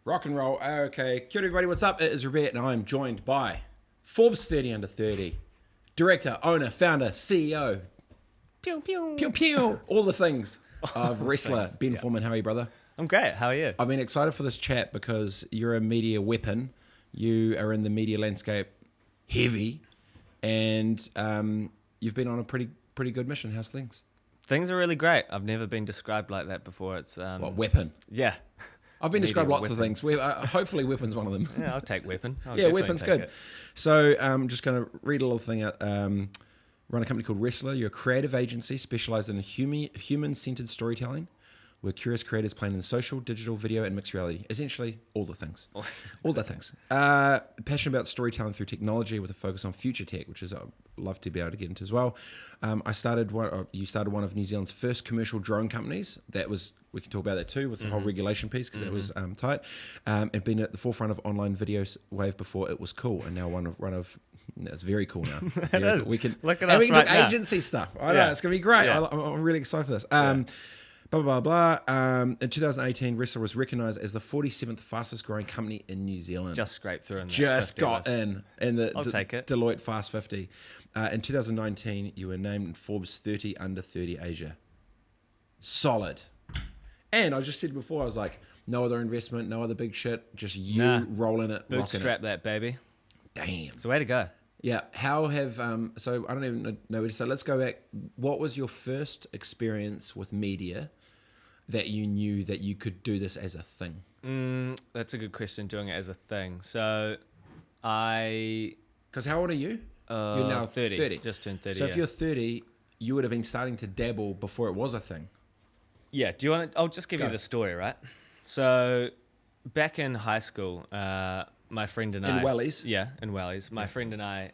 Rock and roll. Okay. Kia ora, everybody. What's up? It is Robert, and I'm joined by Forbes 30 Under 30, director, owner, founder, CEO, Pew, pew. pew pew, all the things of wrestler Ben Forman. How are you, brother? I'm great. How are you? I've been excited for this chat because you're a media weapon. You are in the media landscape heavy, and you've been on a pretty good mission. How's things? Things are really great. I've never been described like that before. It's What, weapon? Yeah. I've been described lots weapon. of things. Hopefully weapon's one of them. Yeah, I'll take weapon. Yeah, weapon's good. So I'm just going to read a little thing out. Run a company called Wrestler. You're a creative agency specialized in human-centered storytelling, where curious creators plan in social, digital, video, and mixed reality. Essentially, all the things. All the things. Passionate about storytelling through technology with a focus on future tech, which is I'd love to be able to get into as well. You started one of New Zealand's first commercial drone companies. We can talk about that too with the whole regulation piece because that was tight. And been at the forefront of online videos wave before it was cool, and now one of it's very cool now. It's very cool. We can Look at and us we can right do now. agency stuff. I know it's gonna be great. Yeah. I'm really excited for this. Blah blah blah. In 2018, Wrestler was recognised as the 47th fastest growing company in New Zealand. Just scraped through in that Just 50 got list. in the I'll take it. Deloitte Fast 50. In 2019, you were named in Forbes 30 Under 30 Asia. Solid. And I just said before, I was like, no other investment, no other big shit, just you rolling it, rocking Bootstrap it. that, baby. Damn. It's the way to go. Yeah. How have, so I don't even know where to say, let's go back. What was your first experience with media that you knew that you could do this as a thing? That's a good question, doing it as a thing. So Because how old are you? You're now 30. Just turned 30, So if yeah. you're 30, you would have been starting to dabble before it was a thing. Yeah, do you want to? I'll just give Go. you the story, right? So, back in high school, my friend and I... In Wellies? Yeah, in Wellies. My friend and I,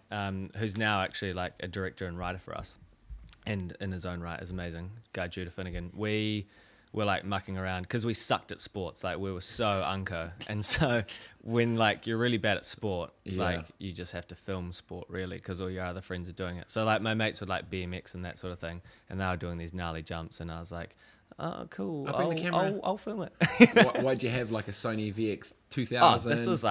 who's now actually like a director and writer for us, and in his own right is amazing, guy Judah Finnegan, we were like mucking around because we sucked at sports. Like, we were so unco. And so, when like you're really bad at sport, like you just have to film sport really because all your other friends are doing it. So like my mates would like BMX and that sort of thing, and they were doing these gnarly jumps, and I was like, oh, cool. I'll bring the camera. I'll film it. Why'd you have like a Sony VX 2000? Oh, this was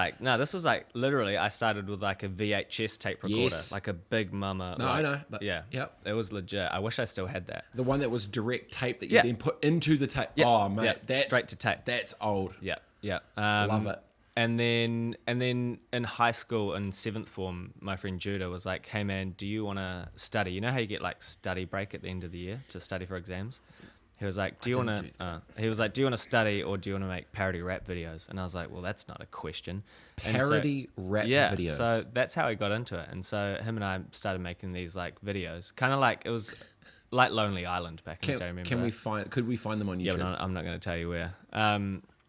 like literally I started with like a VHS tape recorder, Yes. like a big mama. No, like, I know. Yeah. Yep. It was legit. I wish I still had that. The one that was direct tape that you Yeah. then put into the tape. Yeah. Oh, mate. Yeah. That's, Straight to tape. That's old. Yeah. Yeah. Love it. And then in high school in 7th form, my friend Judah was like, "Hey man, do you want to study? You know how you get like study break at the end of the year to study for exams?" He was like, "Do you want to?" He was like, "Do you want to study or do you want to make parody rap videos?" And I was like, "Well, that's not a question." And Parody rap videos. So that's how he got into it. And so him and I started making these like videos, kind of like it was like Lonely Island back in the day. Remember? Could we find them on YouTube? Yeah, but I'm not going to tell you where.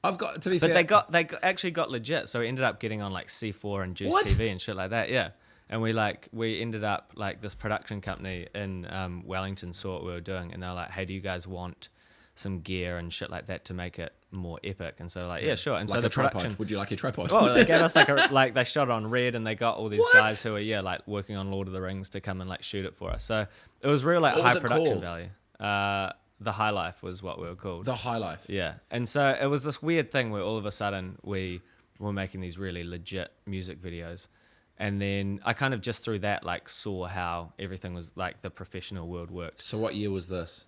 I've got to be But fair. they actually got legit. So we ended up getting on like C4 and Juice What? TV and shit like that. Yeah. And we ended up like this production company in Wellington saw what we were doing, and they were like, "Hey, do you guys want some gear and shit like that to make it more epic?" And so like, yeah, sure. And like so the a tripod. production. Would you like a tripod? Oh, they gave us like they shot it on Red, and they got all these What? guys who were like working on Lord of the Rings to come and like shoot it for us. So it was real like What was high it production called? value. The High Life was what we were called. The High Life. Yeah. And so it was this weird thing where all of a sudden we were making these really legit music videos. And then I kind of just through that like saw how everything was like the professional world worked. So what year was this?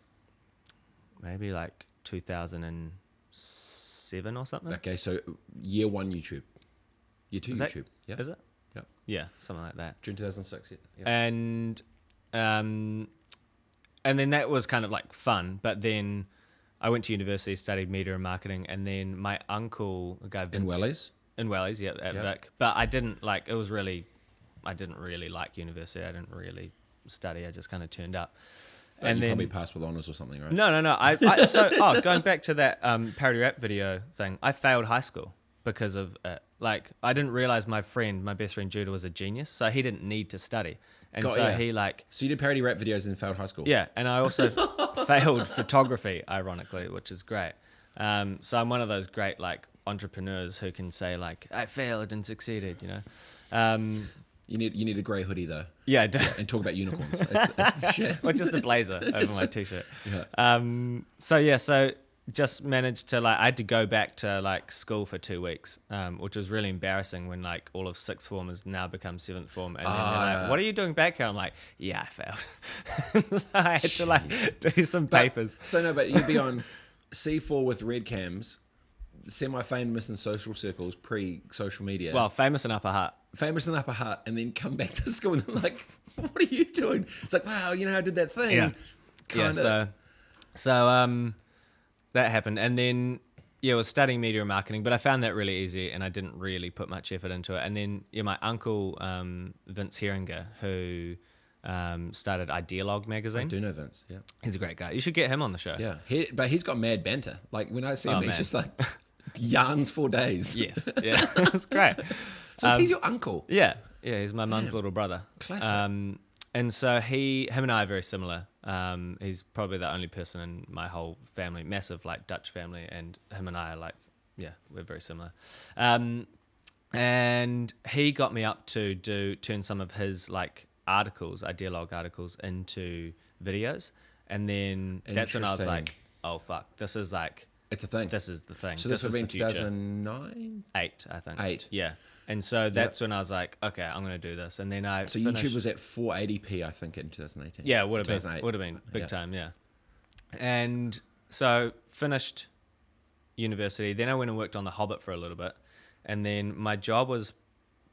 Maybe like 2006 2007 or something. Okay, so year 1 YouTube. Year 2 Is that- YouTube. Yeah. Is it? Yeah. Yeah, something like that. June 2006. Yeah. And then that was kind of like fun. But then I went to university, studied media and marketing, and then my uncle, a guy In Vince, Wellies? in Wellies, yeah, at Yep. Vic. But I didn't like. It was really, I didn't really like university. I didn't really study. I just kind of turned up. But you probably passed with honours or something, right? No. Going back to that parody rap video thing, I failed high school because of it. Like, I didn't realize my best friend Judah was a genius, so he didn't need to study. And he like... So you did parody rap videos and failed high school? Yeah, and I also failed photography, ironically, which is great. So I'm one of those great, like, entrepreneurs who can say, like, I failed and succeeded, you know? You need a grey hoodie, though. Yeah, I do. Yeah, and talk about unicorns. That's the shit. Or just a blazer over my t-shirt. Yeah. So just managed to, like, I had to go back to like school for 2 weeks, which was really embarrassing when like all of sixth form has now become 7th form, and then they're like, what are you doing back here? I'm like, yeah, I failed. So I had to like do some papers. But you'd be on C4 with red cams, semi-famous in social circles, pre-social media. Well, famous in Upper Hutt. Famous in Upper Hutt, and then come back to school and they're like, what are you doing? It's like, wow, you know, I did that thing. Yeah. Kinda. So that happened, and then I was studying media and marketing, but I found that really easy, and I didn't really put much effort into it. And then my uncle Vince Heringer, who started Ideologue magazine. I do know Vince. Yeah, he's a great guy. You should get him on the show. Yeah, but he's got mad banter. Like when I see him, man. he's just like yarns for days. Yes, yeah, it's great. So he's your uncle. Yeah, he's my mum's little brother. Classic. And so him and I are very similar. He's probably the only person in my whole family, massive like Dutch family, and him and I are like, we're very similar. And he got me up to turn some of his like articles, Ideologue articles, into videos, and then that's when I was like, oh fuck, this is like, it's a thing. this is the thing. So this would have been the future. 2009? 8, I think. 8. Yeah. And so that's when I was like, okay, I'm going to do this. And then So YouTube was at 480p, I think, in 2018. Yeah, it would have been big time, yeah. And so finished university. Then I went and worked on The Hobbit for a little bit. And then my job was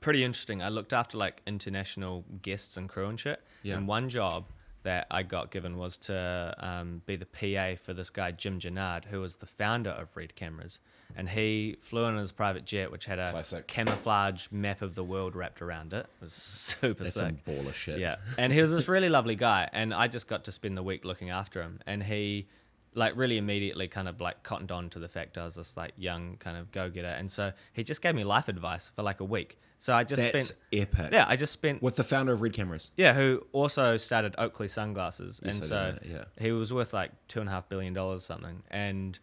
pretty interesting. I looked after like international guests and crew and shit. Yeah. And one job that I got given was to be the PA for this guy, Jim Gennard, who was the founder of Red Cameras. And he flew in his private jet, which had a Classic. camouflage map of the world wrapped around it. It was super That's sick. some baller shit. Yeah. And he was this really lovely guy. And I just got to spend the week looking after him. And he like really immediately kind of like cottoned on to the fact I was this like young kind of go-getter. And so he just gave me life advice for like a week. So I just That's spent... epic. Yeah, I just spent... With the founder of Red Cameras. Yeah, who also started Oakley Sunglasses. Yes, and I so know that, yeah. he was worth like $2.5 billion or something. And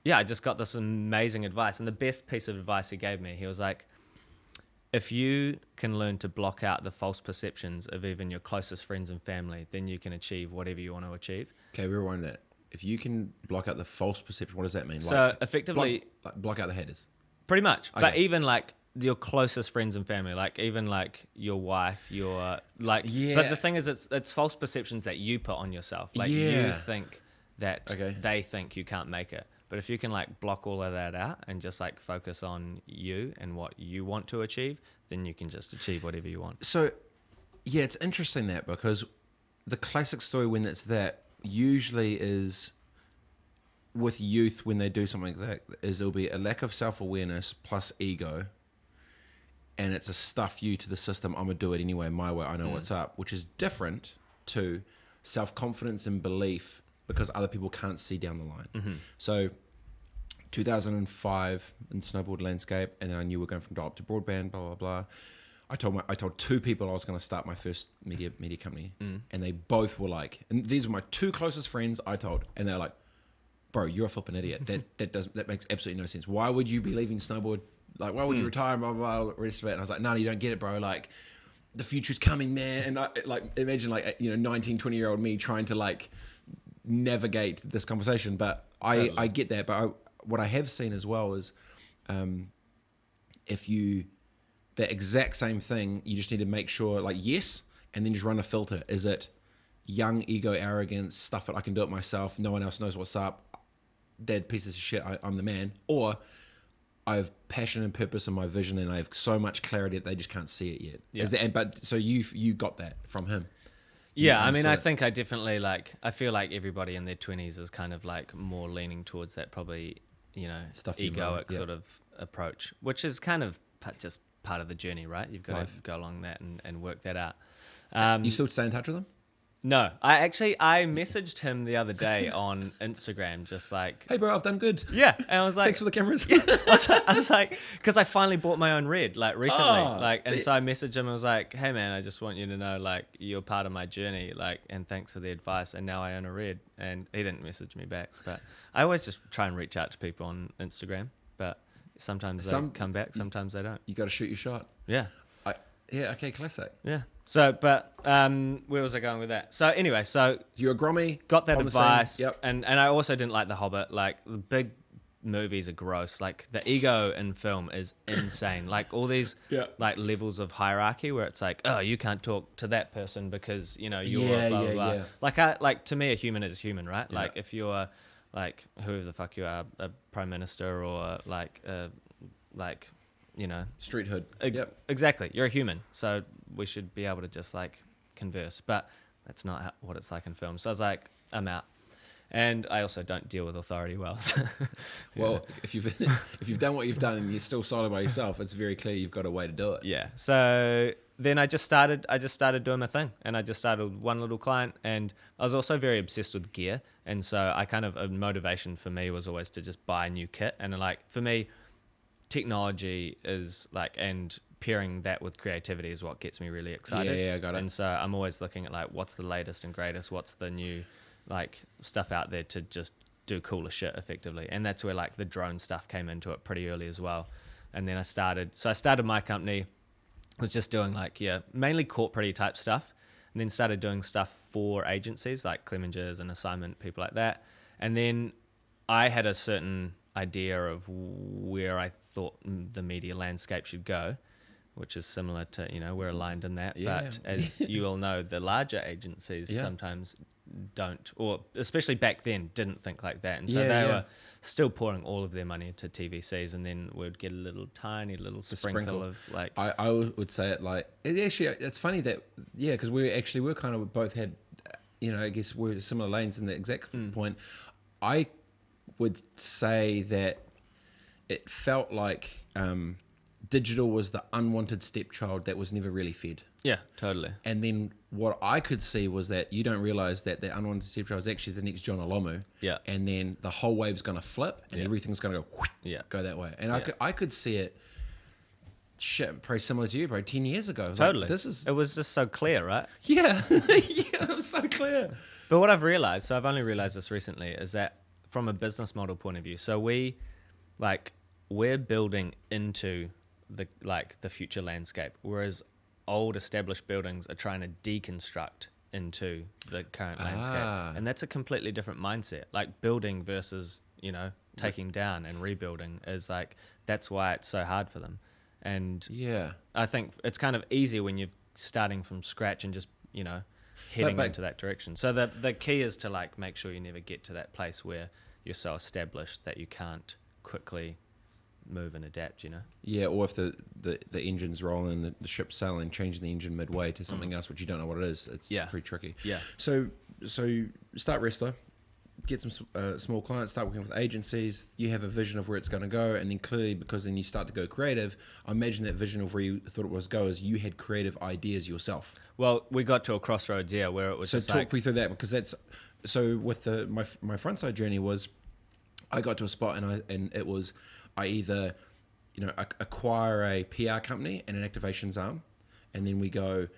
yeah, I just got this amazing advice. And the best piece of advice he gave me, he was like, if you can learn to block out the false perceptions of even your closest friends and family, then you can achieve whatever you want to achieve. Okay, rewind that. If you can block out the false perception, what does that mean? So effectively... block out the haters. Pretty much. Okay. But even like your closest friends and family, like even like your wife, your like... Yeah. But the thing is, it's false perceptions that you put on yourself. Like you think that they think you can't make it. But if you can like block all of that out and just like focus on you and what you want to achieve, then you can just achieve whatever you want. So, yeah, it's interesting that because the classic story when it's that usually is with youth when they do something like that is it'll be a lack of self-awareness plus ego, and it's a stuff you to the system. I'm gonna do it anyway, my way. I know what's up, which is different to self-confidence and belief because other people can't see down the line. So 2005 in snowboard landscape, and then I knew we're going from dial-up to broadband, blah blah blah. I told 2 people I was going to start my first media company, and they both were like, and these were my 2 closest friends. I told, and they're like, "Bro, you're a flipping idiot. That makes absolutely no sense. Why would you be leaving snowboard? Like, why would you retire? Blah blah blah. The rest of it." And I was like, "No, you don't get it, bro. Like, the future's coming, man." And I like imagine like 19, 20-year-old me trying to like navigate this conversation, but I get that, but what I have seen as well is if you the exact same thing, you just need to make sure like yes, and then just run a filter. Is it young ego arrogance, stuff that I can do it myself, no one else knows what's up, they're pieces of shit, I'm the man, or I have passion and purpose in my vision, and I have so much clarity that they just can't see it yet. Yeah. But so you got that from him. Yeah, I mean, I think I definitely I feel like everybody in their 20s is kind of like more leaning towards that probably, Stuff you egoic love, sort of approach, which is kind of just part of the journey, right? You've got to go along that and work that out. You still stay in touch with them? No, I messaged him the other day on Instagram, just like, Hey bro, I've done good. yeah, and I was like, Thanks for the cameras. I was like, because I finally bought my own red, like recently, Oh, so I messaged him. I was like, hey man, I just want you to know, like, you're part of my journey, like, and thanks for the advice. And now I own a red, and he didn't message me back, but I always just try and reach out to people on Instagram, but sometimes they come back, sometimes they don't. You got to shoot your shot. Yeah. Yeah, okay, classic. Yeah. So, but where was I going with that? So anyway, so You're a Grommy. got that on the same- advice, Yep. and I also didn't like The Hobbit. Like, the big movies are gross. Like, the ego in film is insane. Like, all these Yeah. like levels of hierarchy where it's like, oh, you can't talk to that person because you're Yeah, blah blah yeah, blah. yeah. Like to me, a human is human, right? Yeah. Like, if you're like whoever the fuck you are, a prime minister or Street hood. Yep. exactly, you're a human, so we should be able to just like converse, but that's not what it's like in film. So I was like, I'm out. And I also don't deal with authority well. So Well, if you've done what you've done and you're still solid by yourself, it's very clear you've got a way to do it. yeah. So then I just started doing my thing, and I just started with one little client, and I was also very obsessed with gear, and so I kind of, a motivation for me was always to just buy new kit, and like for me, technology is like, and pairing that with creativity is what gets me really excited. Yeah, I got it. And so I'm always looking at like, what's the latest and greatest, what's the new like stuff out there to just do cooler shit effectively. And that's where like the drone stuff came into it pretty early as well. And then I started my company, was just doing like, mainly corporate type stuff, and then started doing stuff for agencies like Clemengers and Assignment, people like that. And then I had a certain idea of where I thought the media landscape should go, which is similar to, we're aligned in that. Yeah. But as you all know, the larger agencies Yeah. sometimes don't, or especially back then, didn't think like that. And so Yeah, they yeah. were still pouring all of their money into TVCs, and then we'd get a little tiny little sprinkle of like... I would say it like, it's funny that, because we're kind of both had, I guess we're similar lanes in the exact point. I would say that it felt like digital was the unwanted stepchild that was never really fed. Yeah, totally. And then what I could see was that you don't realize that the unwanted stepchild is actually the next John Olomu. Yeah. And then the whole wave's going to flip and everything's going to go, go that way. And I could see it, probably similar to you, bro, 10 years ago. I was Totally. Like, it was just so clear, right? yeah, it was so clear. But what I've realized, so I've only realized this recently, is that from a business model point of view, so we're building into the future landscape, whereas old established buildings are trying to deconstruct into the current landscape. And that's a completely different mindset. Like building versus, taking down and rebuilding is like, that's why it's so hard for them. And I think it's kind of easy when you're starting from scratch and just, heading into that direction. So the key is to like make sure you never get to that place where you're so established that you can't quickly move and adapt, Yeah, or if the engine's rolling and the ship's sailing, changing the engine midway to something else which you don't know what it is, it's pretty tricky. Yeah. So start Wrestler, get some small clients, start working with agencies, you have a vision of where it's going to go, and then clearly, because then you start to go creative, I imagine that vision of where you thought it was go is you had creative ideas yourself. Well, we got to a crossroads, where it was So just talk me through that, because that's, so with my front side journey was, I got to a spot and it was, I either, acquire a PR company and an activations arm, and then we go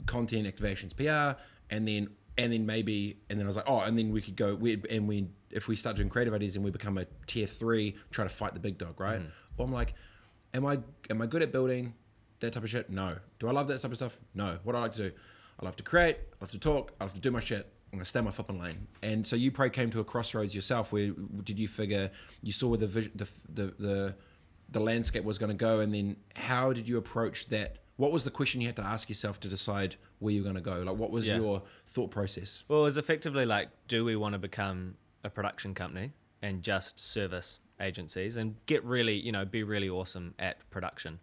content, activations, PR, and then I was like, and then we could go, if we start doing creative ideas and we become a tier 3, try to fight the big dog, right? Well, I'm like, am I good at building that type of shit? No. Do I love that type of stuff? No. What do I like to do? I love to create, I love to talk, I love to do my shit. I'm gonna stay my flipping lane. And so you probably came to a crossroads yourself. Where did you figure you saw where the landscape was going to go, and then how did you approach that? What was the question you had to ask yourself to decide where you're going to go? Like, what was your thought process? Well, it was effectively like, do we want to become a production company, and just service agencies and get really, be really awesome at production?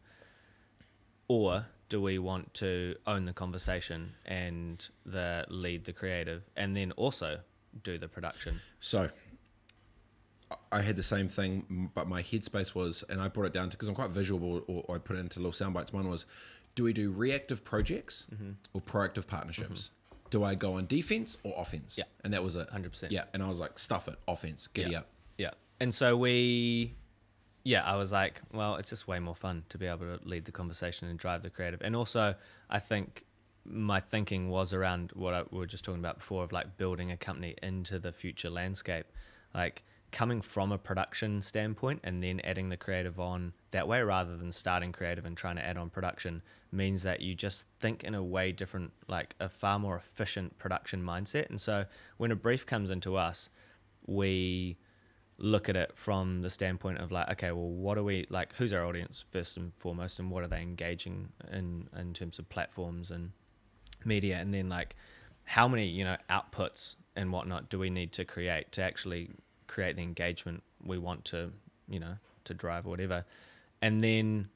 Or do we want to own the conversation and lead the creative and then also do the production? So I had the same thing, but my headspace was, and I brought it down to, because I'm quite visual, or I put it into little sound bites. One was, do we do reactive projects or proactive partnerships? Do I go on defense or offense? Yeah. And that was it. 100%. Yeah. And I was like, stuff it, offense, giddy up. Yeah. And so I was like, well, it's just way more fun to be able to lead the conversation and drive the creative. And also, I think my thinking was around what we were just talking about before, of like building a company into the future landscape, like coming from a production standpoint and then adding the creative on that way, rather than starting creative and trying to add on production, means that you just think in a way different, like a far more efficient production mindset. And so when a brief comes into us, we look at it from the standpoint of like, okay, well, what are we, like, who's our audience first and foremost, and what are they engaging in terms of platforms and media, and then like how many outputs and whatnot do we need to create to actually create the engagement we want to to drive or whatever. And then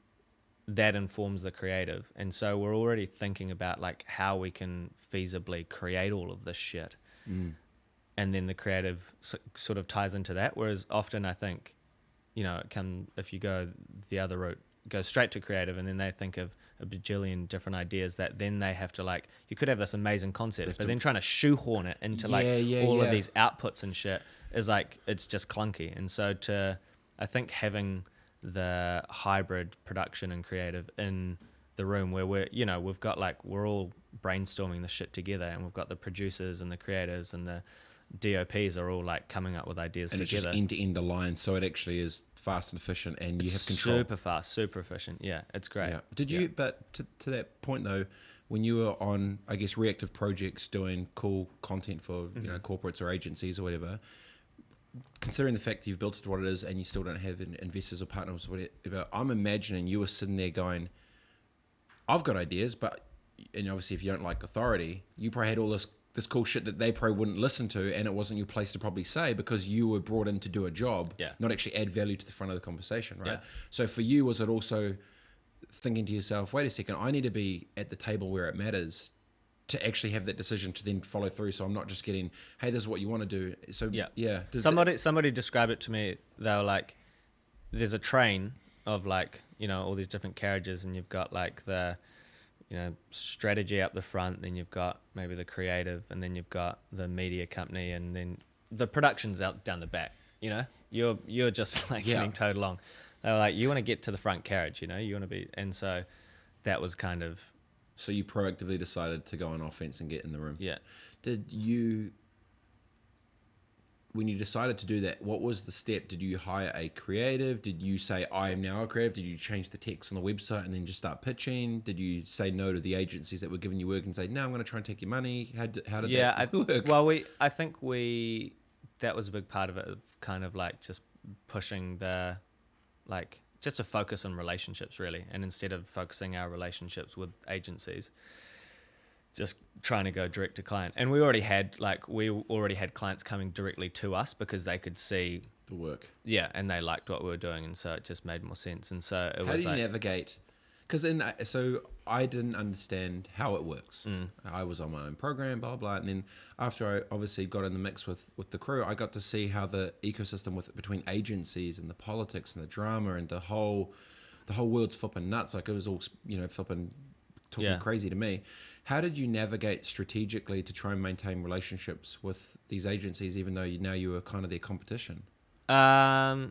that informs the creative. And so we're already thinking about like how we can feasibly create all of this shit. And then the creative sort of ties into that. Whereas often I think, if you go the other route, go straight to creative, and then they think of a bajillion different ideas that then they have to, like, you could have this amazing concept, but then trying to shoehoorn it into all of these outputs and shit is like, it's just clunky. And so I think having the hybrid production and creative in the room where we've got like, we're all brainstorming the shit together, and we've got the producers and the creatives and the DOPs are all like coming up with ideas and together. It's just end-to-end aligned, so it actually is fast and efficient, and you have control. Super fast, super efficient. Yeah, it's great. Yeah. Did you? But to that point though, when you were on, I guess, reactive projects doing cool content for corporates or agencies or whatever, considering the fact that you've built it to what it is, and you still don't have investors or partners or whatever, I'm imagining you were sitting there going, "I've got ideas," and obviously if you don't like authority, you probably had all this cool shit that they probably wouldn't listen to, and it wasn't your place to probably say, because you were brought in to do a job, not actually add value to the front of the conversation, right? So for you, was it also thinking to yourself, wait a second, I need to be at the table where it matters to actually have that decision to then follow through, so I'm not just getting, hey, this is what you want to do. So somebody described it to me. They were like, there's a train of like, all these different carriages, and you've got like the strategy up the front, then you've got maybe the creative, and then you've got the media company, and then the production's out down the back. You're just like getting towed along. They were like, you want to get to the front carriage, you want to be, and so that was kind of. So you proactively decided to go on offense and get in the room. Yeah. Did you? When you decided to do that, what was the step? Did you hire a creative? Did you say, I am now a creative? Did you change the text on the website and then just start pitching? Did you say no to the agencies that were giving you work and say, no, I'm going to try and take your money? How did that work? Well, I think that was a big part of it, of kind of like just pushing just a focus on relationships, really. And instead of focusing our relationships with agencies, just trying to go direct to client. And we already had clients coming directly to us because they could see the work. Yeah, and they liked what we were doing, and so it just made more sense. And so how do you navigate? Because so I didn't understand how it works. I was on my own program, blah blah, and then after I obviously got in the mix with the crew, I got to see how the ecosystem between agencies and the politics and the drama and the whole world's flipping nuts. Like, it was all flipping talking crazy to me. How did you navigate strategically to try and maintain relationships with these agencies, even though now you were kind of their competition? I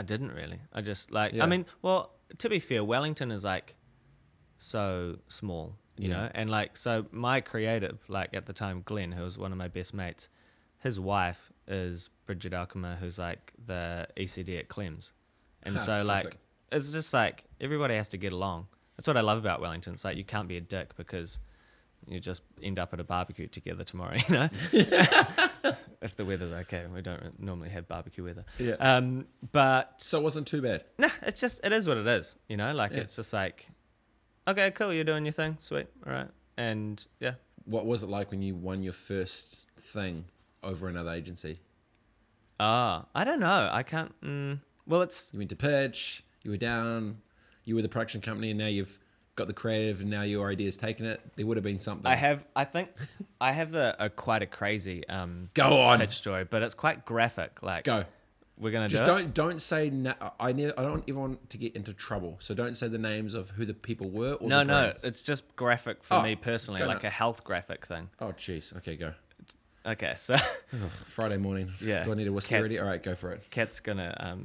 didn't really. I just I mean, well, to be fair, Wellington is like so small, you know, and like, so my creative, like at the time, Glenn, who was one of my best mates, his wife is Bridget Alkema, who's like the ECD at Clems. And so like, it's just like, everybody has to get along. That's what I love about Wellington. It's like, you can't be a dick because you just end up at a barbecue together tomorrow, you know? If the weather's okay. We don't normally have barbecue weather. Yeah. But so it wasn't too bad. Nah, it is what it is, you know? Like, it's just like, okay, cool, you're doing your thing. Sweet. All right. And yeah. What was it like when you won your first thing over another agency? I don't know. I can't. Well, it's You went to pitch, you were down, you were the production company, and now you've got the creative, and now your idea's taken it. There would have been something. I think I have quite a crazy Go on. pitch story, but it's quite graphic. Like, Go. we're gonna Just do it. don't say. I don't ever want to get into trouble, so don't say the names of who the people were. Or No, the no, brands. it's just graphic for Oh, me personally, go like a nuts. health graphic thing. Oh, jeez. Okay, go. Okay, so Friday morning. Yeah. Do I need a whiskey Cats. ready? All right, go for it. Kat's gonna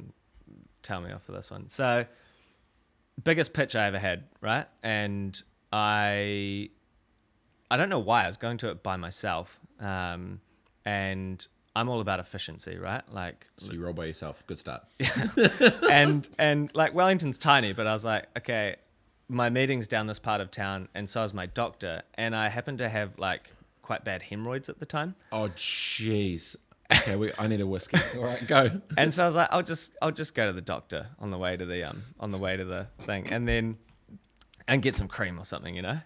tell me off for this one. So, biggest pitch I ever had, right? And I don't know why I was going to it by myself, and I'm all about efficiency, right? Like, So you roll by yourself. Good start. and like Wellington's tiny, but I was like, okay, my meeting's down this part of town, and so is my doctor, and I happen to have like quite bad hemorrhoids at the time. Oh, jeez. Okay, I need a whiskey. All right, go. And so I was like, I'll just go to the doctor on the way to the thing, and get some cream or something, you know.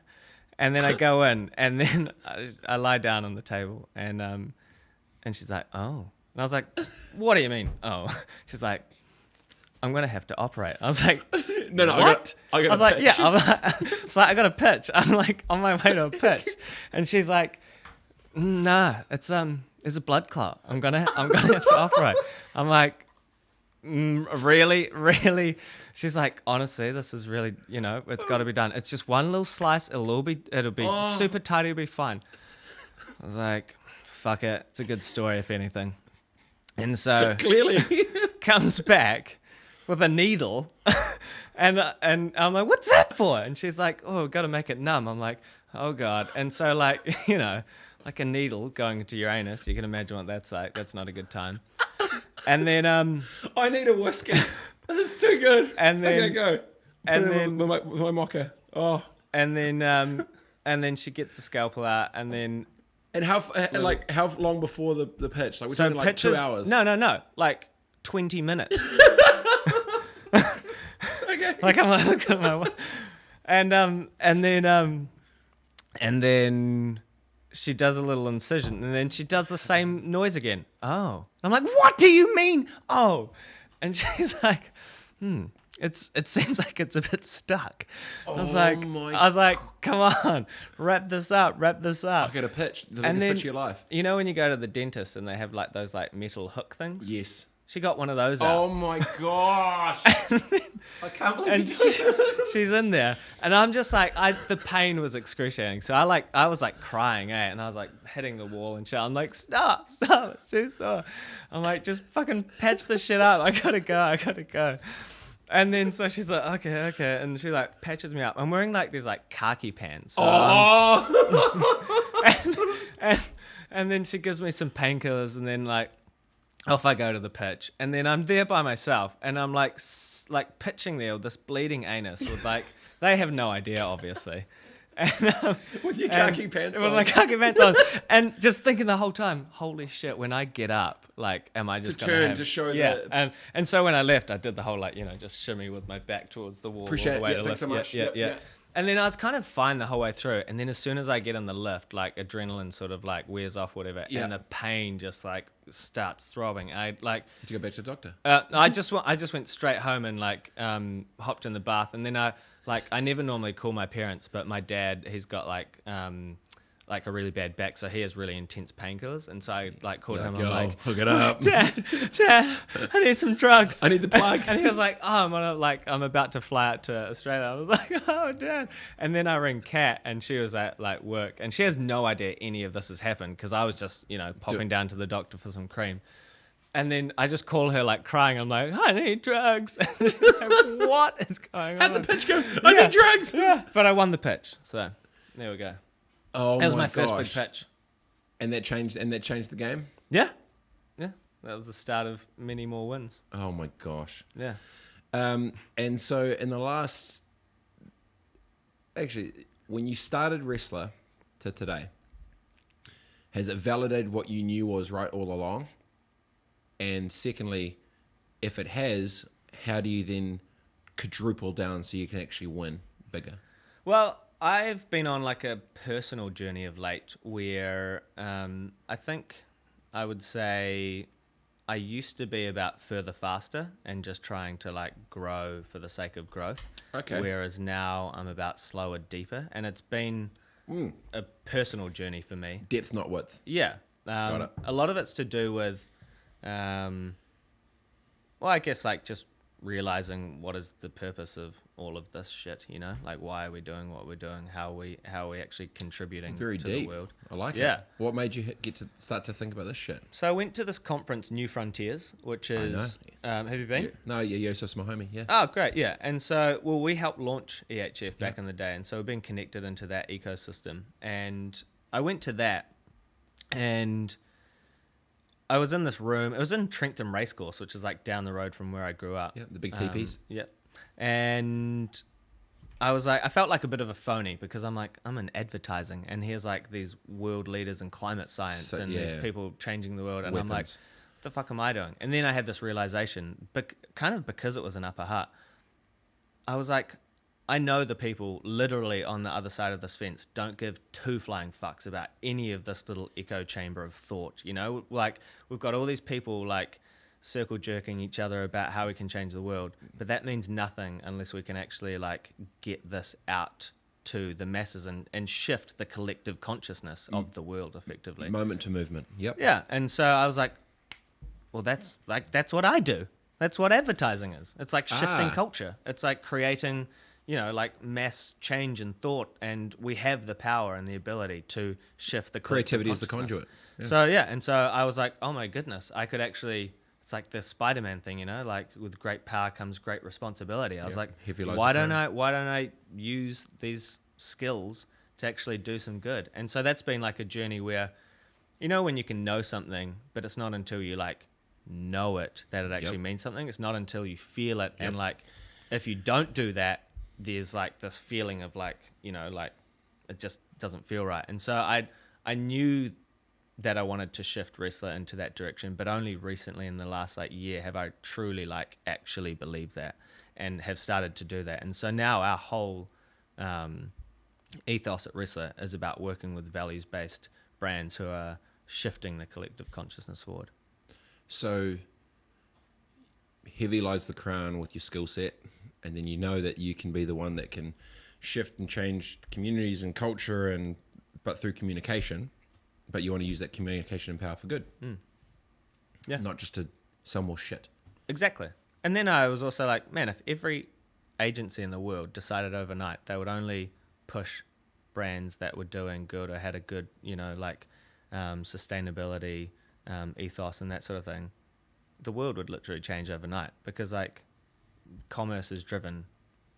And then I go in, and then I lie down on the table, and she's like, oh, and I was like, what do you mean? Oh, she's like, I'm gonna have to operate. I was like, No, what? I got was a like, pitch. yeah. I'm like, it's like I got a pitch. I'm like on my way to a pitch, and she's like, nah, it's a blood clot. I'm gonna have to operate. I'm like, really? She's like, honestly, this is really, it's got to be done. It's just one little slice. It'll be super tight. It'll be fine. I was like, fuck it. It's a good story, if anything. And so Clearly. comes back with a needle, and I'm like, what's that for? And she's like, oh, got to make it numb. I'm like, oh god. And so like, like a needle going into your anus, you can imagine what that's like. That's not a good time. And then I need a whiskey. That's too good. And then- okay, go. and Put it then- with my mocha. Oh. and then she gets the scalpel out, and then And how long before the pitch? Like we're talking like pitches, 2 hours. No, like 20 minutes. Okay. Like I'm like looking at my and then she does a little incision, and then she does the same noise again. Oh, I'm like, what do you mean? Oh, and she's like, it seems like it's a bit stuck. I was like, come on, wrap this up. I got a pitch. The biggest pitch of your life. You know when you go to the dentist and they have like those like metal hook things? Yes. She got one of those out. Oh my gosh. I can't believe And you did this. she's in there, and I'm just like, the pain was excruciating. So I was like crying, and I was like hitting the wall and shit. I'm like, stop, it's too sore. I'm like, just fucking patch this shit up. I gotta go. And then so she's like, okay, and she like patches me up. I'm wearing like these like khaki pants. So and then she gives me some painkillers, and then like off I go to the pitch, and then I'm there by myself, and I'm like pitching there with this bleeding anus with like, they have no idea obviously, and With your khaki pants with on. my khaki pants on, and just thinking the whole time, holy shit, when I get up, like, am I just To gonna turn have, to show yeah, the- and so when I left, I did the whole like, just shimmy with my back towards the wall. Appreciate all the way it. Yeah, to thanks so lift. much. Yeah. Yeah. And then I was kind of fine the whole way through. And then as soon as I get in the lift, like adrenaline sort of like wears off, whatever, Yeah. and the pain just like starts throbbing. I like, Did you go back to the doctor? I just went straight home and like hopped in the bath, and then I never normally call my parents, but my dad, he's got like a really bad back, so he has really intense painkillers, and so I like called him. I'm like, hook it up. Dad, I need some drugs. I need the plug. And he was like, oh, I'm about to fly out to Australia. I was like, oh, Dad. And then I ring Kat, and she was at like work, and she has no idea any of this has happened, because I was just, popping down to the doctor for some cream. And then I just call her like crying. I'm like, I need drugs. And she's like, what is going on? How'd the pitch go? I need drugs. Yeah, but I won the pitch. So there we go. Oh That was my my first big gosh. pitch. And that changed the game? Yeah. That was the start of many more wins. Oh my gosh. Yeah. And so in the last, actually, when you started Wrestler to today, has it validated what you knew was right all along? And secondly, if it has, how do you then quadruple down so you can actually win bigger? Well, I've been on like a personal journey of late where I think I would say I used to be about further faster and just trying to like grow for the sake of growth. Okay. Whereas now I'm about slower, deeper, and it's been a personal journey for me. Depth, not width. Yeah. Got it. A lot of it's to do with, well, I guess like just realizing what is the purpose of all of this shit, you know? Like, why are we doing what we're doing? How are we actually contributing Very to deep. the world? I like Yeah. it. What made you get to start to think about this shit? So I went to this conference, New Frontiers, which is, have you been? Yeah. No, yeah, Yosef's my homie. Yeah. Oh, great, yeah. And so, well, we helped launch EHF back in the day, and so we've been connected into that ecosystem. And I went to that, and I was in this room. It was in Trentham Racecourse, which is like down the road from where I grew up. Yeah, the big teepees. Yep. And I was like, I felt like a bit of a phony because I'm like, I'm in advertising, and here's like these world leaders in climate science and these people changing the world, and I'm like, what the fuck am I doing? And then I had this realization, but kind of because it was an upper hut, I was like, I know the people literally on the other side of this fence don't give two flying fucks about any of this little echo chamber of thought, you know? Like, we've got all these people like circle jerking each other about how we can change the world, but that means nothing unless we can actually like get this out to the masses and shift the collective consciousness of the world effectively. Moment to movement. Yep. Yeah, and so I was like, well, that's what I do. That's what advertising is. It's like shifting culture. It's like creating, you know, like mass change in thought, and we have the power and the ability to shift the Creativity is the consciousness. conduit. So yeah, and so I was like, oh my goodness, I could actually. It's like the Spider-Man thing, you know, like with great power comes great responsibility. I was like, why don't I use these skills to actually do some good? And so that's been like a journey where, you know, when you can know something, but it's not until you like know it that it actually means something. It's not until you feel it, and like if you don't do that, there's like this feeling of like, you know, like it just doesn't feel right. And so I knew that I wanted to shift Wrestler into that direction, but only recently in the last like year have I truly like actually believed that and have started to do that. And so now our whole ethos at Wrestler is about working with values-based brands who are shifting the collective consciousness forward. So heavy lies the crown with your skill set, and then you know that you can be the one that can shift and change communities and culture, but through communication. But you want to use that communication and power for good. Yeah. Not just to sell more shit. Exactly. And then I was also like, man, if every agency in the world decided overnight they would only push brands that were doing good or had a good, you know, like sustainability ethos and that sort of thing, the world would literally change overnight, because like commerce is driven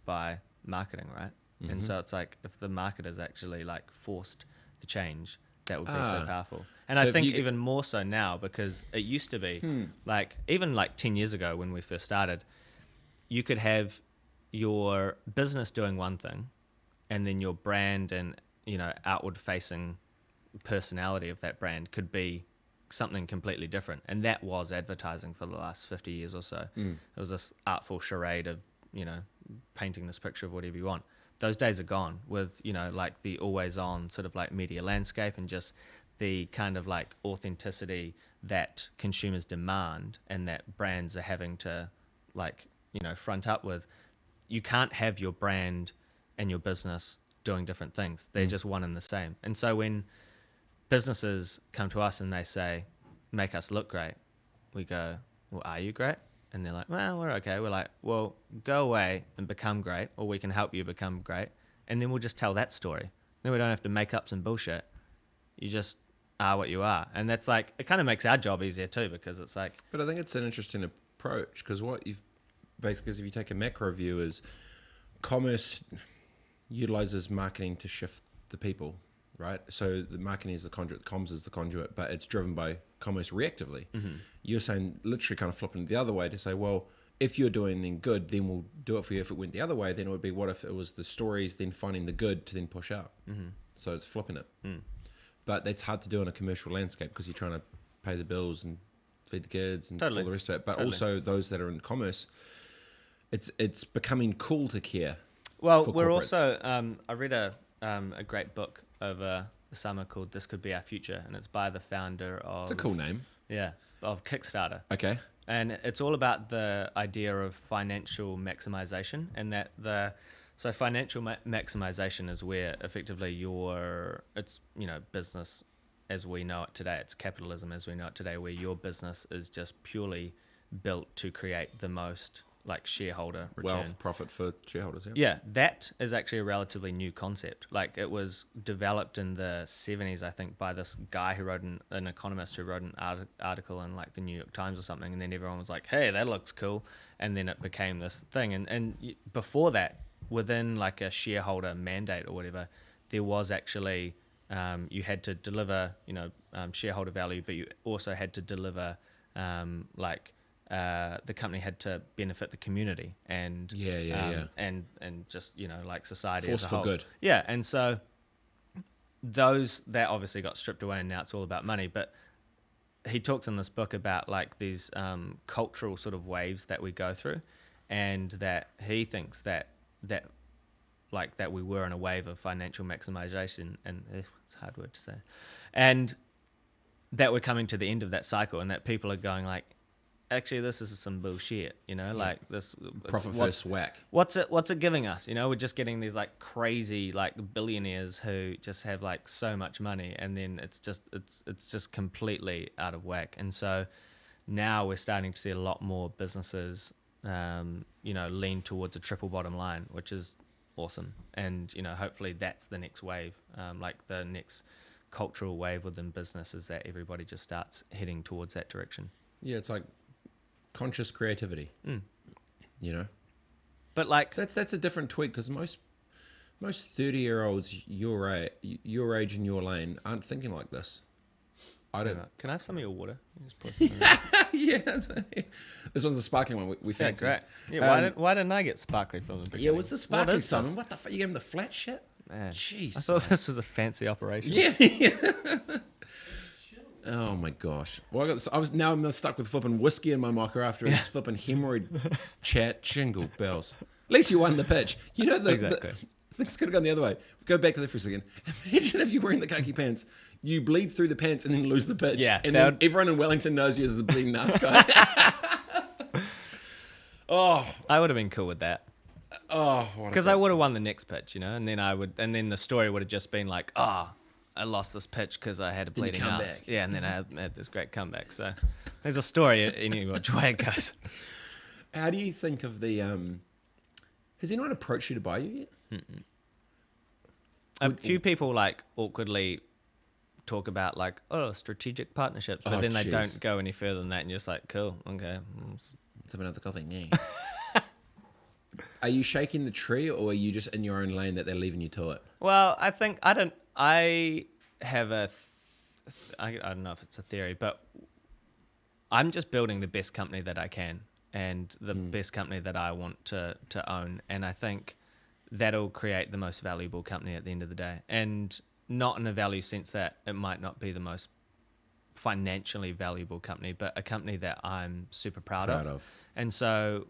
by marketing, right? Mm-hmm. And so it's like if the marketers actually like forced the change, that would be so powerful. And so I think even more so now, because it used to be like, even like 10 years ago when we first started, you could have your business doing one thing and then your brand and, you know, outward facing personality of that brand could be something completely different. And that was advertising for the last 50 years or so. It was this artful charade of, you know, painting this picture of whatever you want. Those days are gone with, you know, like the always on sort of like media landscape and just the kind of like authenticity that consumers demand and that brands are having to like, you know, front up with. You can't have your brand and your business doing different things. They're just one and the same. And so when businesses come to us and they say, make us look great, we go, well, are you great? And they're like, well, we're okay. We're like, well, go away and become great, or we can help you become great. And then we'll just tell that story. Then we don't have to make up some bullshit. You just are what you are. And that's like, it kind of makes our job easier too, because it's like... But I think it's an interesting approach, because what you've basically, if you take a macro view, is commerce utilizes marketing to shift the people, right? So the marketing is the conduit, comms is the conduit, but it's driven by commerce reactively. You're saying literally kind of flipping it the other way to say, well, if you're doing anything good, then we'll do it for you. If it went the other way, then it would be, what if it was the stories, then finding the good to then push out? So it's flipping it. But that's hard to do in a commercial landscape, because you're trying to pay the bills and feed the kids and all the rest of it. But also those that are in commerce, it's becoming cool to care. Well, we're also, I read a great book over the summer called This Could Be Our Future, and it's by the founder of... It's a cool name. Yeah. Kickstarter. Okay. And it's all about the idea of financial maximization, and so financial maximization is where effectively it's business as we know it today. It's capitalism as we know it today, where your business is just purely built to create the most like shareholder return. Wealth, profit for shareholders. Yeah. Yeah, that is actually a relatively new concept. Like it was developed in the 70s, I think, by this guy who wrote an economist who wrote an article in like the New York Times or something, and then everyone was like, "Hey, that looks cool," and then it became this thing. And before that, within like a shareholder mandate or whatever, there was actually you had to deliver shareholder value, but you also had to deliver the company had to benefit the community and and just like society Force as a for whole. good. Yeah, and so that obviously got stripped away, and now it's all about money. But he talks in this book about like these cultural sort of waves that we go through, and that he thinks that we were in a wave of financial maximization, and it's a hard word to say, and that we're coming to the end of that cycle, and that people are going like, actually, this is some bullshit, like this Profit first whack. What's it giving us? We're just getting these like crazy like billionaires who just have like so much money, and then it's just completely out of whack. And so now we're starting to see a lot more businesses, lean towards a triple bottom line, which is awesome. And hopefully that's the next wave, like the next cultural wave within business, is that everybody just starts heading towards that direction. Yeah, it's like conscious creativity, But like that's a different tweak, because most 30-year-olds your age in your lane aren't thinking like this. I don't. Can I have some of your water? You just pour some in there. Yeah, this one's a sparkling one. We fancy. Yeah, great. Yeah, why didn't I get sparkly from the beginning? Yeah, what's the sparkling, What is Simon? this? What the fuck? You gave him the flat shit? Man, Jeez. I thought this was a fancy operation. Yeah. Oh my gosh. Well, I'm stuck with flipping whiskey in my mocha after his flipping hemorrhoid chat. Jingle bells. At least you won the pitch. Exactly. Things could have gone the other way. Go back to the for a second. Imagine if you're wearing the khaki pants, you bleed through the pants and then lose the pitch. Yeah, and then everyone in Wellington knows you as the bleeding ass guy. Oh, I would have been cool with that. Oh, because I would have won the next pitch, and then the story would have just been like, I lost this pitch because I had a bleeding ass. Yeah, and then I had this great comeback. So there's a story any which way it goes. How do you think of the? Has anyone approached you to buy you yet? A few people like awkwardly talk about like strategic partnerships, but then they don't go any further than that, and you're just like, cool, okay. Let's have another coffee. Are you shaking the tree, or are you just in your own lane that they're leaving you to it? Well, I think I have I don't know if it's a theory, but I'm just building the best company that I can, and the best company that I want to own, and I think that'll create the most valuable company at the end of the day, and not in a value sense that it might not be the most financially valuable company, but a company that I'm super proud of. And so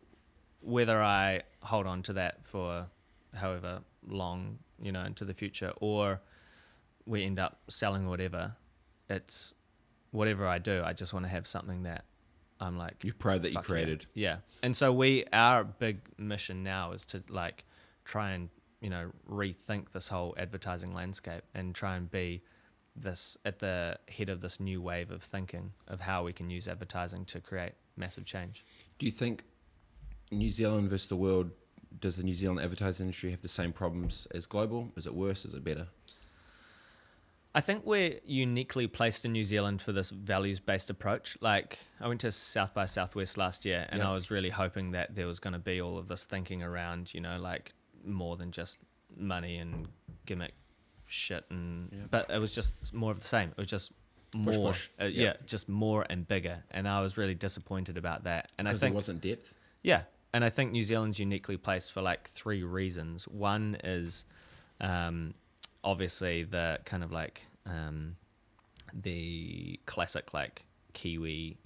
whether I hold on to that for however long, into the future, or we end up selling or whatever, it's whatever I do, I just want to have something that I'm like, you're proud that you created. Yeah. And so our big mission now is to like try and, rethink this whole advertising landscape and try and be this at the head of this new wave of thinking of how we can use advertising to create massive change. Do you think New Zealand versus the world, does the New Zealand advertising industry have the same problems as global? Is it worse? Is it better? I think we're uniquely placed in New Zealand for this values-based approach. Like, I went to South by Southwest last year, and I was really hoping that there was going to be all of this thinking around, like more than just money and gimmick shit. But it was just more of the same. It was just more, push. Just more and bigger. And I was really disappointed about that. And I think there wasn't depth. Yeah, and I think New Zealand's uniquely placed for like 3 reasons. One is obviously the kind of like the classic like Kiwi,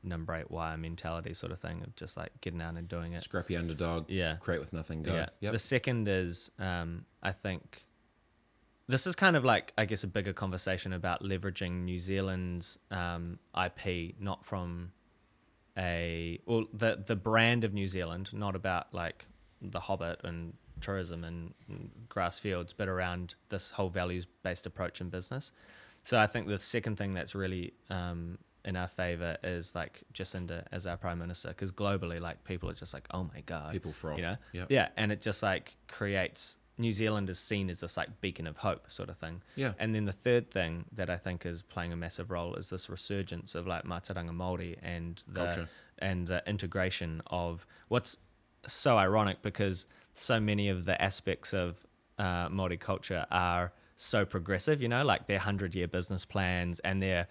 number 8 wire mentality sort of thing of just like getting out and doing it. Scrappy underdog. Yeah. Create with nothing. Go. Yeah. Yep. The second is I think this is kind of like, I guess, a bigger conversation about leveraging New Zealand's IP, not from the brand of New Zealand, not about like The Hobbit and tourism and grass fields, but around this whole values-based approach in business. So I think the second thing that's really in our favor is like Jacinda as our prime minister, because globally, like, people are just like, oh my god, People froth. you know, Yep. yeah, and it just like creates New Zealand is seen as this like beacon of hope sort of thing. Yeah. And then the third thing that I think is playing a massive role is this resurgence of like Mātauranga Māori and Culture. the integration of what's so ironic, because so many of the aspects of Māori culture are so progressive, you know, like their 100-year business plans and their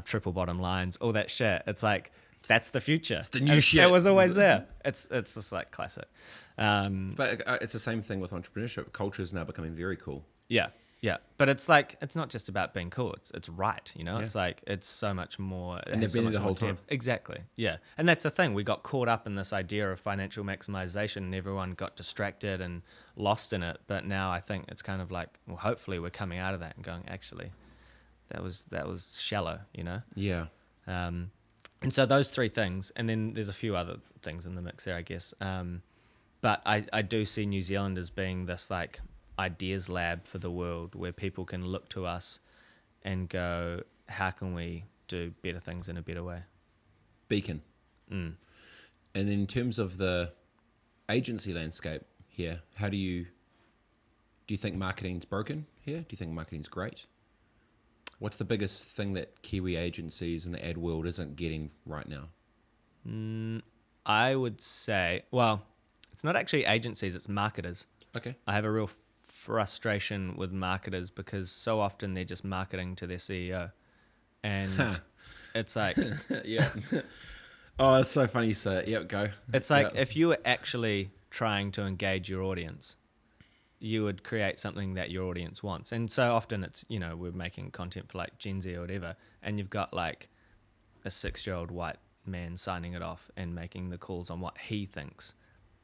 triple bottom lines, all that shit. It's like, that's the future. It's the new shit. It was always there. It's just like classic. But it's the same thing with entrepreneurship. Culture is now becoming very cool. Yeah, yeah. But it's like, it's not just about being cool. It's right, you know? Yeah. It's like, it's so much more. And they've been there the whole time. Exactly, yeah. And that's the thing. We got caught up in this idea of financial maximization and everyone got distracted and lost in it. But now I think it's kind of like, well, hopefully we're coming out of that and going, actually, that was shallow, you know? Yeah. And so those three things, and then there's a few other things in the mix there, I guess. But I do see New Zealand as being this like ideas lab for the world, where people can look to us and go, how can we do better things in a better way? Beacon. Mm. And then in terms of the agency landscape here, do you think marketing's broken here? Do you think marketing's great? What's the biggest thing that Kiwi agencies and the ad world isn't getting right now? I would say, well, it's not actually agencies, it's marketers. Okay. I have a real frustration with marketers because so often they're just marketing to their CEO. And it's like... Yeah. Oh, it's so funny you say it. Yep, go. It's like, Yep. if you were actually trying to engage your audience, you would create something that your audience wants. And so often it's, you know, we're making content for like Gen Z or whatever, and you've got like a 6-year-old white man signing it off and making the calls on what he thinks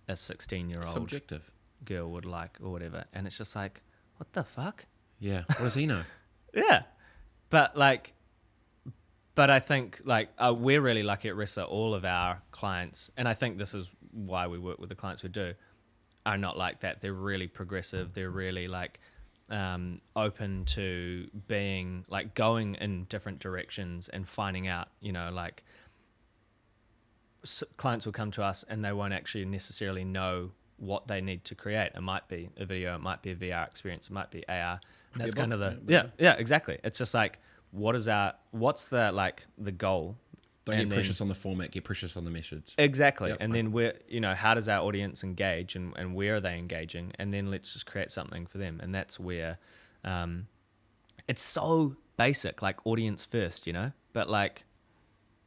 a 16-year-old Subjective. girl would like or whatever. And it's just like, what the fuck? Yeah. What does he know? Yeah. But I think like we're really lucky at Ressa. All of our clients, and I think this is why we work with the clients we do, are not like that. They're really progressive. They're really like open to being like going in different directions and finding out, you know, like clients will come to us and they won't actually necessarily know what they need to create. It might be a video, it might be a VR experience, it might be AR. That's kind of yeah, exactly. It's just like, what's the like the goal? Don't get precious on the format, get precious on the message. Exactly. Yep. And then how does our audience engage and where are they engaging? And then let's just create something for them. And that's where it's so basic, like audience first, you know, but like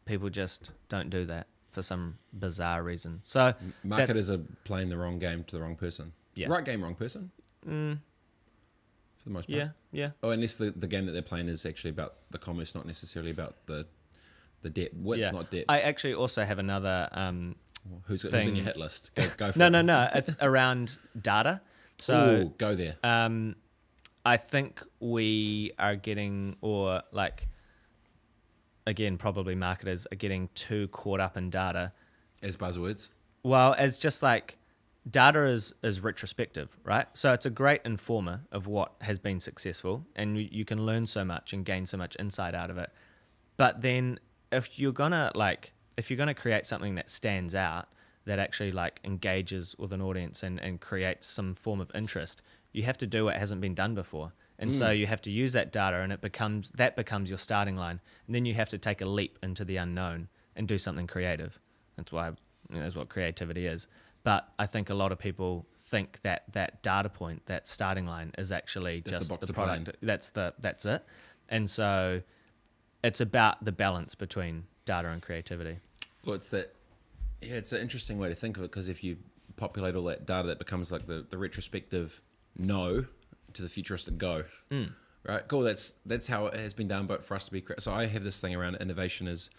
people just don't do that for some bizarre reason. So Marketers are playing the wrong game to the wrong person. Yeah. Right game, wrong person. For the most part. Yeah. Oh, unless the game that they're playing is actually about the commerce, not necessarily about the depth. Width, not depth. I actually also have another Who's in your hit list? Go for no, it. no. It's around data. So Ooh, go there. I think we are getting, or like, again, probably marketers are getting too caught up in data. As buzzwords. Well, as just like data is retrospective, right? So it's a great informer of what has been successful, and you can learn so much and gain so much insight out of it. But then if you're gonna create something that stands out, that actually like engages with an audience and creates some form of interest, you have to do what hasn't been done before. And so you have to use that data, and that becomes your starting line. And then you have to take a leap into the unknown and do something creative. That's why that's what creativity is. But I think a lot of people think that data point, that starting line, is actually That's just the the box to product. That's it. And so it's about the balance between data and creativity. Well, it's that. Yeah, it's an interesting way to think of it, because if you populate all that data, that becomes like the retrospective no to the futuristic go. Right, cool. That's how it has been done. But for us to be so, I have this thing around innovation is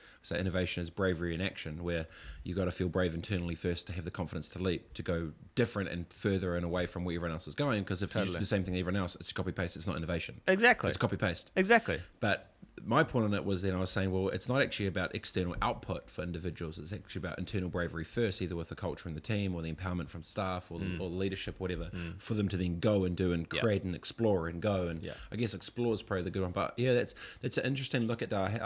bravery in action, where you got to feel brave internally first to have the confidence to leap, to go different and further and away from where everyone else is going. Because if you do the same thing as everyone else, it's copy paste. It's not innovation. Exactly. It's copy paste. Exactly. But my point on it was then I was saying, well, it's not actually about external output for individuals. It's actually about internal bravery first, either with the culture in the team or the empowerment from staff or the leadership, whatever, for them to then go and do and create and explore and go. And I guess explore is probably the good one. But yeah, that's an interesting look at that.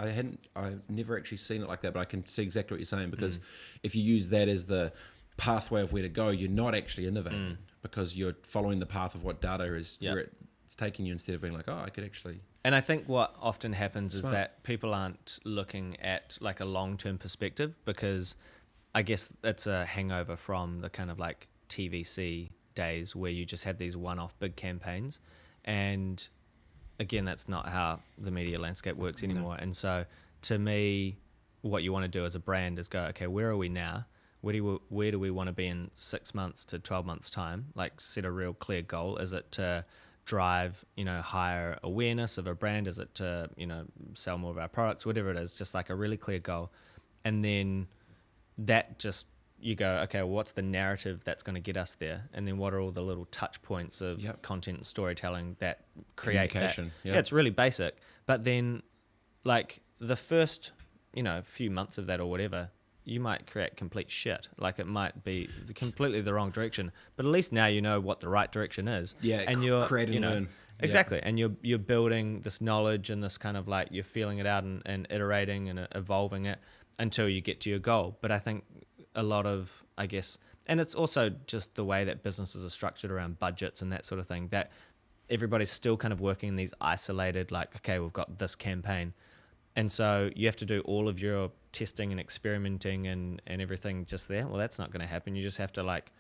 I've never actually seen it like that, but I can see exactly what you're saying, because if you use that as the pathway of where to go, you're not actually innovating because you're following the path of what data is where it's taking you, instead of being like, oh, I could actually. And I think what often happens is that people aren't looking at like a long-term perspective, because I guess it's a hangover from the kind of like TVC days where you just had these one-off big campaigns. And again, that's not how the media landscape works anymore. No. And so to me, what you want to do as a brand is go, okay, where are we now? Where do we want to be in 6 months to 12 months time? Like set a real clear goal. Is it to drive, higher awareness of a brand? Is it to, sell more of our products? Whatever it is, just like a really clear goal. And then that just, you go, okay, well, what's the narrative that's going to get us there? And then what are all the little touch points of content and storytelling that create that? Yeah, it's really basic. But then like the first, few months of that or whatever, you might create complete shit. Like it might be completely the wrong direction, but at least now you know what the right direction is. Yeah, and you're creating, learn. Exactly, and you're building this knowledge and this kind of like you're feeling it out and iterating and evolving it until you get to your goal. But I think a lot of, I guess, and it's also just the way that businesses are structured around budgets and that sort of thing, that everybody's still kind of working in these isolated, like, okay, we've got this campaign. And so you have to do all of your testing and experimenting and everything just there. Well, that's not going to happen. You just have to like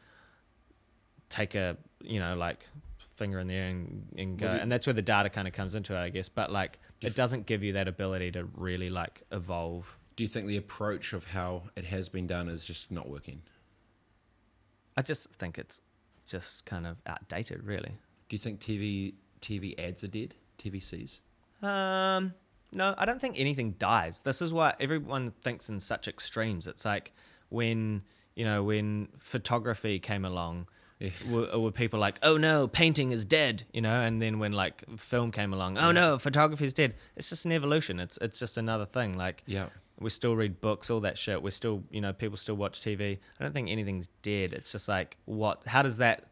take a, like finger in the air and go. And that's where the data kind of comes into it, I guess. But like it doesn't give you that ability to really like evolve. Do you think the approach of how it has been done is just not working? I just think it's just kind of outdated, really. Do you think TV ads are dead? TVCs? No, I don't think anything dies. This is why everyone thinks in such extremes. It's like when photography came along, were people like, oh no, painting is dead, and then when like film came along, oh no, photography is dead. It's just an evolution. It's just another thing. Like we still read books, all that shit. We still, people still watch TV. I don't think anything's dead. It's just like how does that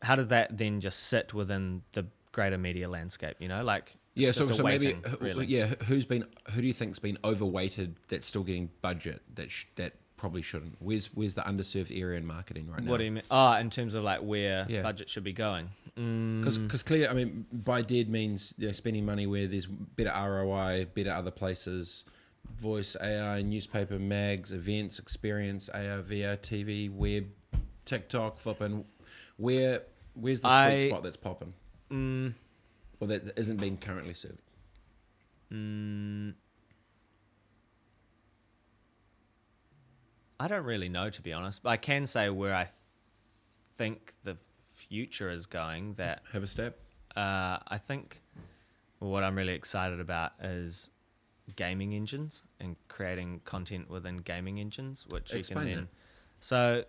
then just sit within the greater media landscape, like. Yeah, so waiting, maybe really. Who do you think's been overweighted that's still getting budget that probably shouldn't? Where's the underserved area in marketing right now? What do you mean? In terms of like where budget should be going. Because clearly, I mean, by dead means spending money where there's better ROI, better other places, voice, AI, newspaper, mags, events, experience, AR, VR, TV, web, TikTok, flipping. Where's the sweet spot that's popping? Or that isn't being currently served? I don't really know, to be honest. But I can say where I think the future is going. That have a step. I think what I'm really excited about is gaming engines and creating content within gaming engines, which Explain you can then. That. So,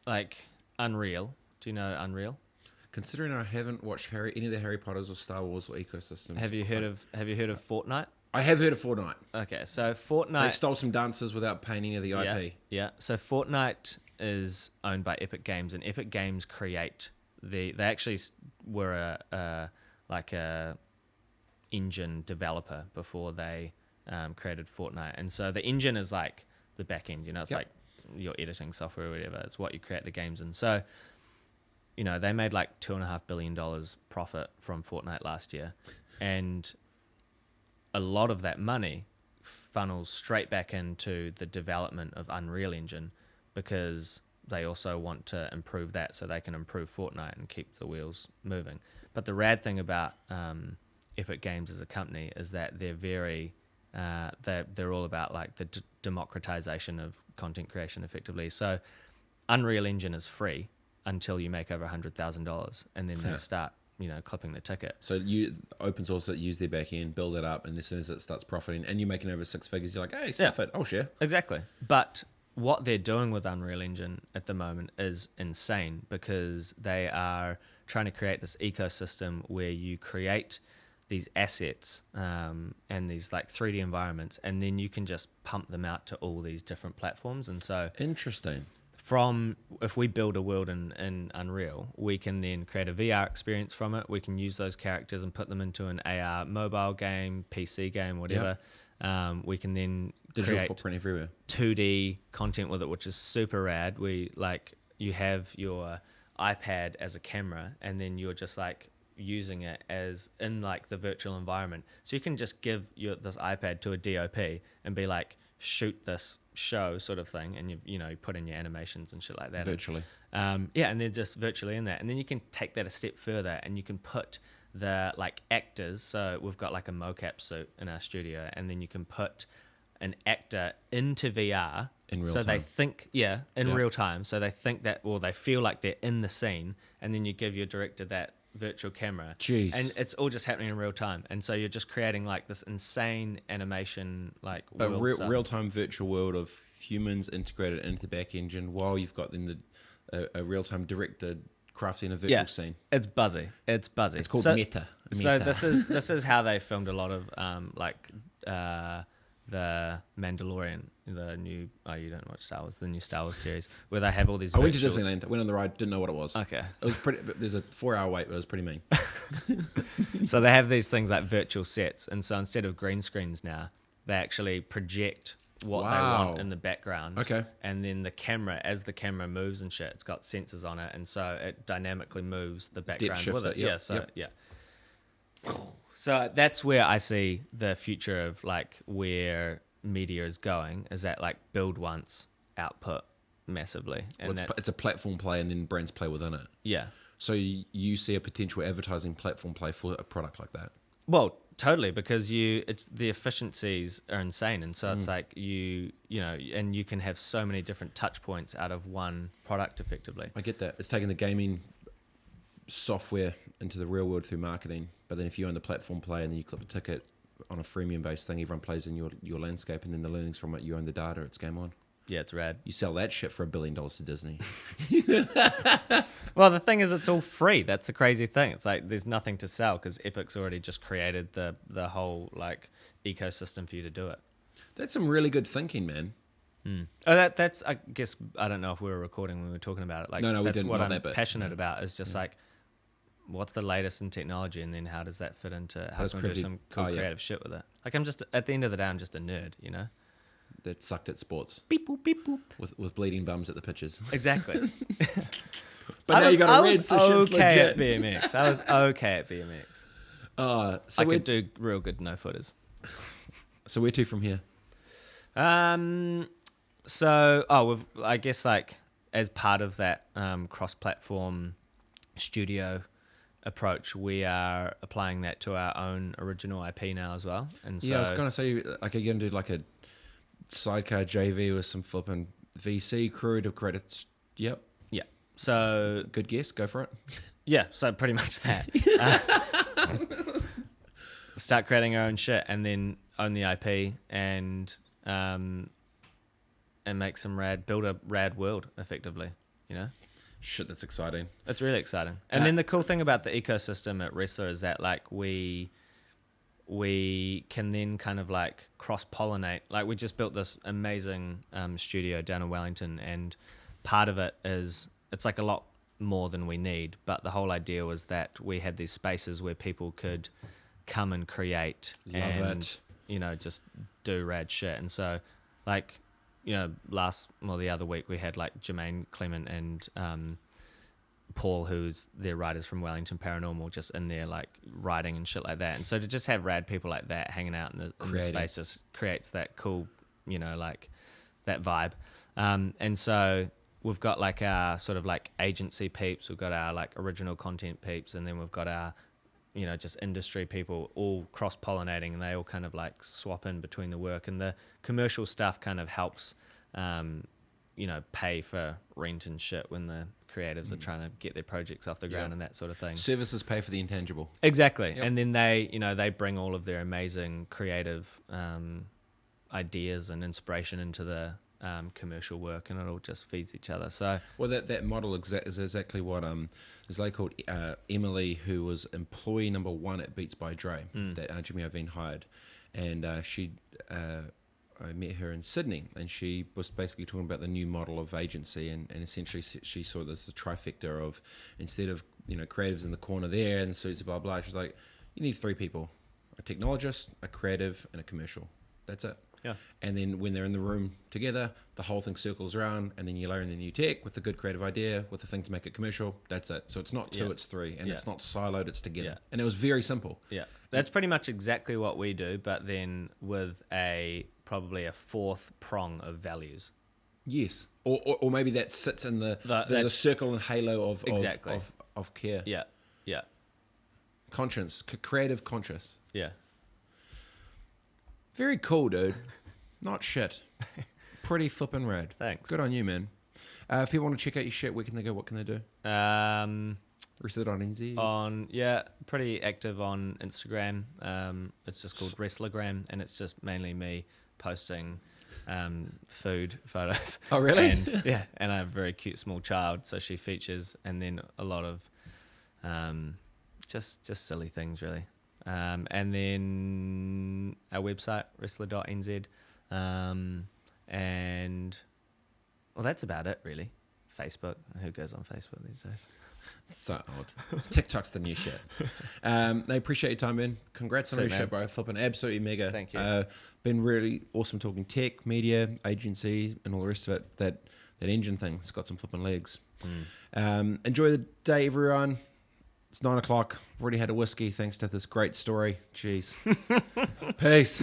like Unreal. Do you know Unreal? Considering I haven't watched any of the Harry Potters or Star Wars or ecosystems. Have you heard of Fortnite? I have heard of Fortnite. Okay, so Fortnite. They stole some dances without paying any of the IP. Yeah. So Fortnite is owned by Epic Games, and Epic Games create they actually were a engine developer before they created Fortnite, and so the engine is like the back end. It's like your editing software or whatever. It's what you create the games in. So. They made like $2.5 billion profit from Fortnite last year. And a lot of that money funnels straight back into the development of Unreal Engine, because they also want to improve that so they can improve Fortnite and keep the wheels moving. But the rad thing about Epic Games as a company is that they're very... they're all about like the democratization of content creation effectively. So Unreal Engine is free until you make over $100,000, and then they start clipping the ticket. So you open source it, use their back end, build it up, and as soon as it starts profiting, and you're making over 6 figures, you're like, hey, stuff it, I'll share. Exactly. But what they're doing with Unreal Engine at the moment is insane, because they are trying to create this ecosystem where you create these assets and these like 3D environments, and then you can just pump them out to all these different platforms. And so Interesting. if we build a world in Unreal, we can then create a VR experience from it. We can use those characters and put them into an AR mobile game, PC game, whatever. We can then Digital create footprint everywhere. 2D content with it, which is super rad. You have your iPad as a camera, and then you're just like using it as in like the virtual environment. So you can just give this iPad to a DOP and be like, shoot this show sort of thing, and you put in your animations and shit like that Virtually. and then just virtually in that, and then you can take that a step further, and you can put the like actors. So we've got like a mocap suit in our studio, and then you can put an actor into VR In real so time. they think in real time, so they think that, or they feel like they're in the scene, and then you give your director that virtual camera. Jeez. And it's all just happening in real time, and so you're just creating like this insane animation like world stuff. Real-time virtual world of humans integrated into the back engine, while you've got then a real-time director crafting a virtual scene. It's buzzy. It's called meta. So this is how they filmed a lot of the Mandalorian, the new you don't watch Star Wars, the new Star Wars series, where they have all these I went to Disneyland. I went on the ride. Didn't know what it was. Okay. It was pretty. There's a 4-hour wait. But it was pretty mean. So they have these things like virtual sets, and so instead of green screens now, they actually project what they want in the background. Okay. And then as the camera moves and shit, it's got sensors on it, and so it dynamically moves the background shifts with it. it, So that's where I see the future of like where media is going, is that like build once, output massively. And It's a platform play, and then brands play within it. yeah. So you see a potential advertising platform play for a product like that. Well, totally, because it's the efficiencies are insane, and so it's like and you can have so many different touch points out of one product effectively. I get that. It's taking the gaming software into the real world through marketing, but then if you own the platform play and then you clip a ticket on a freemium based thing, everyone plays in your landscape, and then the learnings from it, you own the data, it's game on. Yeah, it's rad. You sell that shit for $1 billion to Disney. Well, the thing is, it's all free. That's the crazy thing. It's like there's nothing to sell, because Epic's already just created the whole like ecosystem for you to do it. That's some really good thinking, man. Oh, that's I guess I don't know if we were recording when we were talking about it. Like, No, we that's didn't. what Not I'm that bit. passionate about is just like, what's the latest in technology, and then how does that fit into how can we do some cool creative shit with it? Like, I'm just at the end of the day, I'm just a nerd, That sucked at sports Beep boop beep boop. with bleeding bums at the pitches. Exactly. But now you got a red, so shit's okay legit. at BMX. I was okay at BMX. So I could do real good no footers. So where to from here? I guess like as part of that cross-platform studio approach, we are applying that to our own original IP now as well. And so, I was gonna say, like, are you gonna do like a sidecar JV with some flipping VC crew to create a? Yep. yeah. So Good guess. Go for it. yeah, so pretty much that. Start creating our own shit, and then own the IP, and make build a rad world effectively, Shit, that's exciting. It's really exciting. And then the cool thing about the ecosystem at Wrestler is that like we can then kind of like cross-pollinate. Like, we just built this amazing studio down in Wellington, and part of it is it's like a lot more than we need, but the whole idea was that we had these spaces where people could come and create Love it. Just do rad shit. And so like, the other week we had like Jermaine Clement and Paul, who's their writers from Wellington Paranormal, just in there like writing and shit like that. And so to just have rad people like that hanging out in the space just creates that cool, like that vibe. And so we've got like our sort of like agency peeps, we've got our like original content peeps, and then we've got our just industry people all cross-pollinating, and they all kind of like swap in between the work, and the commercial stuff kind of helps pay for rent and shit when the creatives are trying to get their projects off the ground and that sort of thing. Services pay for the intangible. Exactly. Yep. And then they bring all of their amazing creative ideas and inspiration into the commercial work, and it all just feeds each other. So Well, that model is exactly what there's a lady called Emily, who was employee number 1 at Beats by Dre that Jimmy Iovine hired, and I met her in Sydney, and she was basically talking about the new model of agency, and essentially she saw this the trifecta of, instead of creatives in the corner there and suits blah blah, she's like, you need 3 people: a technologist, a creative, and a commercial. That's it. yeah, And then when they're in the room together, the whole thing circles around, and then you layer in the new tech with the good creative idea, with the thing to make it commercial. That's it. So it's not 2, it's 3, and it's not siloed, it's together. Yeah. And it was very simple. yeah. That's pretty much exactly what we do, but then with probably a 4th prong of values. Yes. Or maybe that sits in the circle and halo of Exactly. of care. Yeah, yeah, Conscience. Creative conscious. yeah. Very cool, dude. Not shit. Pretty flippin' rad. Thanks. Good on you, man. If people want to check out your shit, where can they go? What can they do? Wrestler.nz. Pretty active on Instagram. It's just called Wrestlergram, and it's just mainly me posting food photos. Oh, really? And, yeah, and I have a very cute small child, so she features, and then a lot of just silly things, really. And then our website, wrestler.nz. And, well, that's about it, really. Facebook. Who goes on Facebook these days? So odd. TikTok's the new shit. They appreciate your time, man. Congrats on your Sweet, shit, bro. Flipping absolutely mega. Thank you. Been really awesome talking tech, media, agency, and all the rest of it. That engine thing, it's got some flipping legs. Enjoy the day, everyone. It's 9 o'clock. I've already had a whiskey thanks to this great story. Jeez. Peace.